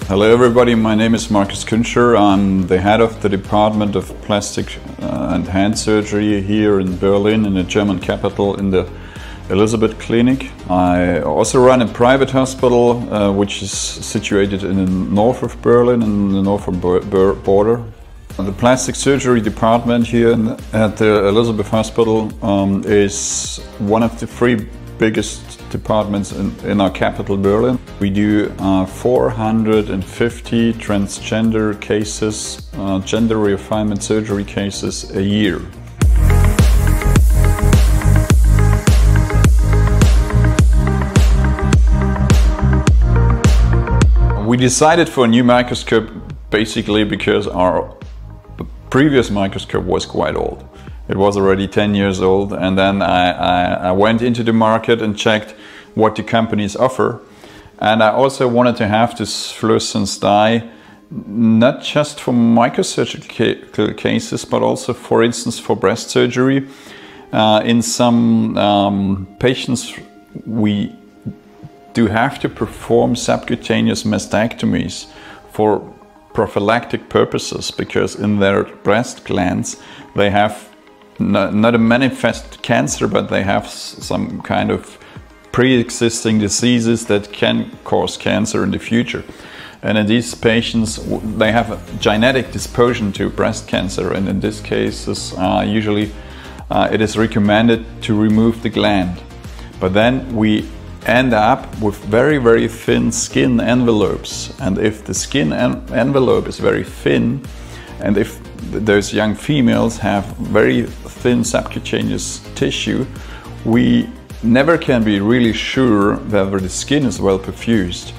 Hello everybody, my name is Küntscher. I'm the head of the Department of Plastic and Hand Surgery here in Berlin, in the German capital, in the Elisabeth Clinic. I also run a private hospital which is situated in the north of Berlin, in the northern border. The plastic surgery department here at the Elisabeth Hospital is one of the three biggest departments in our capital, Berlin. We do 450 transgender cases, gender reassignment surgery cases a year. We decided for a new microscope basically because our previous microscope was quite old. It was already 10 years old, and then I went into the market and checked what the companies offer. And I also wanted to have this fluorescence dye, not just for microsurgical cases, but also, for instance, for breast surgery. In some patients, we do have to perform subcutaneous mastectomies for prophylactic purposes, because in their breast glands they have not a manifest cancer, but they have some kind of pre-existing diseases that can cause cancer in the future. And in these patients, they have a genetic disposition to breast cancer, and in these cases usually it is recommended to remove the gland. But then we end up with very, very thin skin envelopes, and if the skin envelope is very thin, and if those young females have very thin subcutaneous tissue, we never can be really sure whether the skin is well perfused.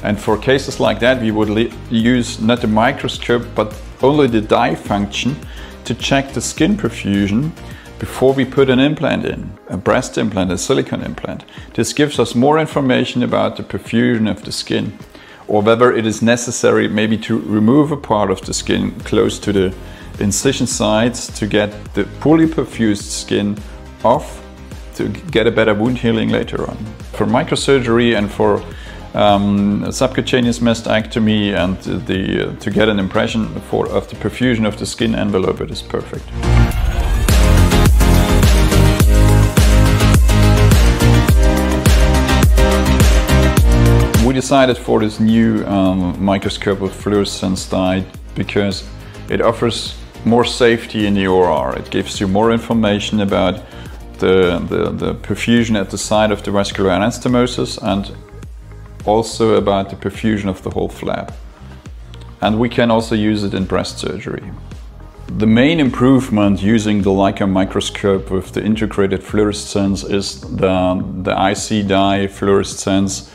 And for cases like that, we would use not a microscope but only the dye function to check the skin perfusion before we put an implant in, a breast implant, a silicone implant. This gives us more information about the perfusion of the skin, or whether it is necessary maybe to remove a part of the skin close to the incision sites to get the poorly perfused skin off, to get a better wound healing later on. For microsurgery and for subcutaneous mastectomy and to get an impression of the perfusion of the skin envelope, it is perfect. We decided for this new microscope with fluorescence dye because it offers more safety in the OR. It gives you more information about the perfusion at the site of the vascular anastomosis, and also about the perfusion of the whole flap. And we can also use it in breast surgery. The main improvement using the Leica microscope with the integrated fluorescence is the IC dye fluorescence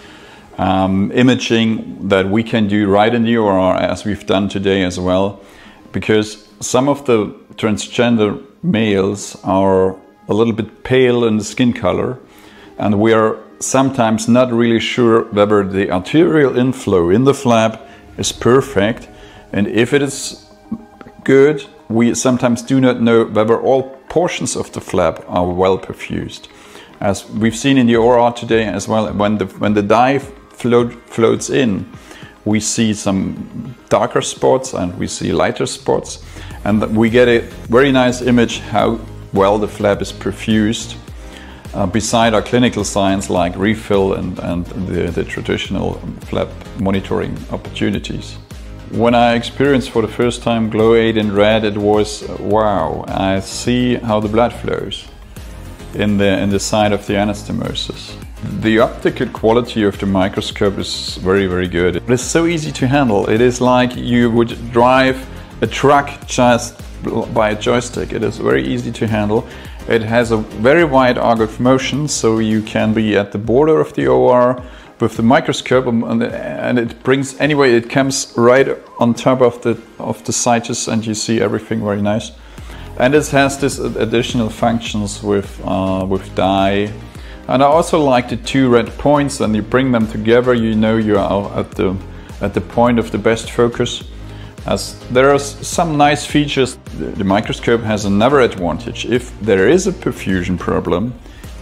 imaging that we can do right in the OR, as we've done today as well, because some of the transgender males are a little bit pale in the skin color, and we are sometimes not really sure whether the arterial inflow in the flap is perfect, and if it is good, we sometimes do not know whether all portions of the flap are well perfused. As we've seen in the OR today as well, when the dye floats in, we see some darker spots and we see lighter spots, and we get a very nice image how well the flap is perfused, beside our clinical science like refill and the traditional flap monitoring opportunities. When I experienced for the first time GLOW8 in red, it was wow, I see how the blood flows in the side of the anastomosis. The optical quality of the microscope is very, very good. It is so easy to handle. It is like you would drive a truck just by a joystick. It is very easy to handle. It has a very wide arc of motion, so you can be at the border of the OR with the microscope, and it brings, anyway, it comes right on top of the situs, and you see everything very nice. And it has this additional functions with dye. And I also like the two red points. When you bring them together, you know you are at the point of the best focus. As there are some nice features. The microscope has another advantage. If there is a perfusion problem,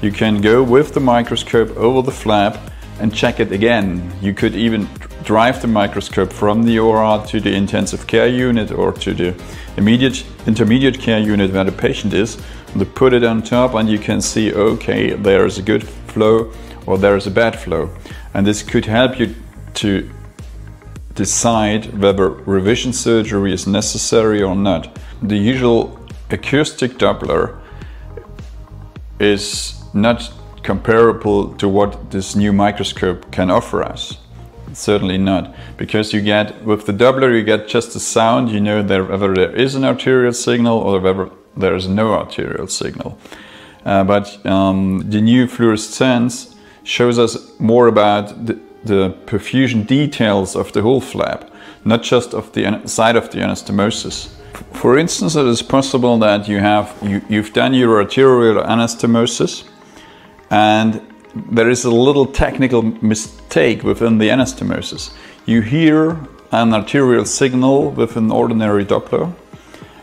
you can go with the microscope over the flap and check it again. You could even drive the microscope from the OR to the intensive care unit or to the intermediate care unit where the patient is, and to put it on top, and you can see, okay, there's a good flow or there's a bad flow. And this could help you to decide whether revision surgery is necessary or not. The usual acoustic Doppler is not comparable to what this new microscope can offer us. Certainly not, because you get, with the Doppler you get just the sound, you know whether there is an arterial signal or whether there is no arterial signal. But the new fluorescence shows us more about the perfusion details of the whole flap, not just of the side of the anastomosis. For instance, it is possible that you've done your arterial anastomosis, and there is a little technical mistake within the anastomosis. You hear an arterial signal with an ordinary Doppler,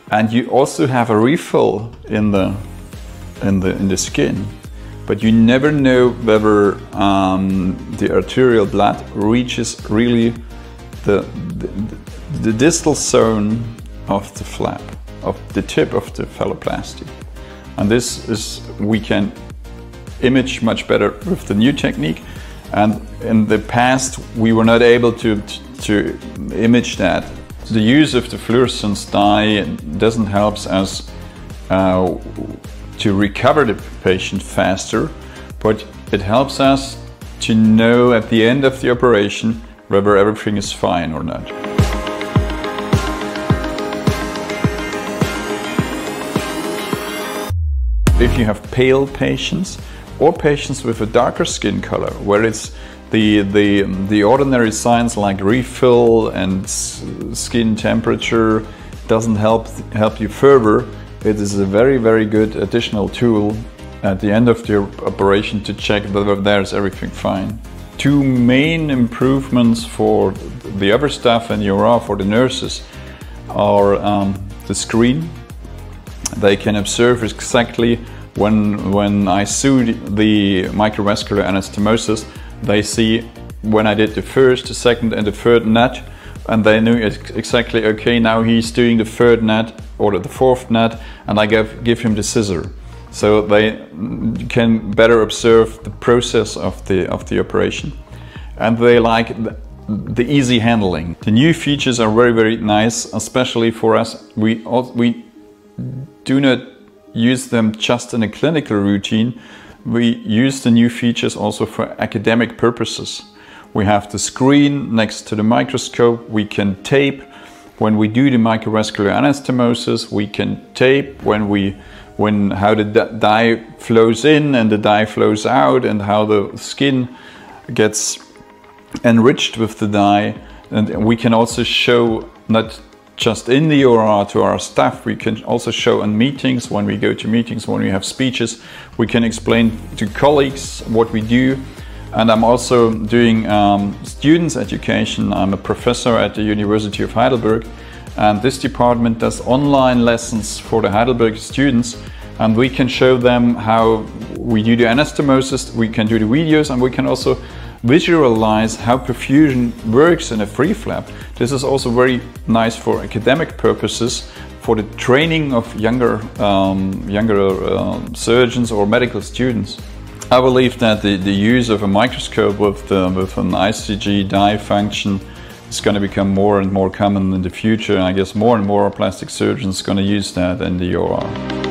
and you also have a refill in the skin, but you never know whether the arterial blood reaches really the distal zone of the flap, of the tip of the phalloplasty. And this is, we can image much better with the new technique, and in the past we were not able to image that. The use of the fluorescence dye doesn't help us to recover the patient faster, but it helps us to know at the end of the operation whether everything is fine or not. If you have pale patients or patients with a darker skin color, where it's the ordinary signs like refill and skin temperature doesn't help you further, it is a very, very good additional tool at the end of the operation to check whether there's everything fine. Two main improvements for the other staff in the OR, for the nurses, are the screen. They can observe exactly when I sew the microvascular anastomosis, they see when I did the first, the second and the third nut, and they knew exactly, okay, now he's doing the third nut or the fourth nut, and I give him the scissor. So they can better observe the process of the operation. And they like the easy handling. The new features are very, very nice, especially for us. We do not use them just in a clinical routine. We use the new features also for academic purposes. We have the screen next to the microscope. We can tape when we do the microvascular anastomosis. We can tape how the dye flows in and the dye flows out, and how the skin gets enriched with the dye. And we can also show, not just in the OR to our staff, we can also show in meetings, when we go to meetings, when we have speeches, we can explain to colleagues what we do. And I'm also doing students education. I'm a professor at the University of Heidelberg, and this department does online lessons for the Heidelberg students, and we can show them how we do the anastomosis, we can do the videos, and we can also visualize how perfusion works in a free flap. This is also very nice for academic purposes, for the training of younger surgeons or medical students. I believe that the use of a microscope with an ICG dye function is going to become more and more common in the future. I guess more and more plastic surgeons are going to use that in the OR.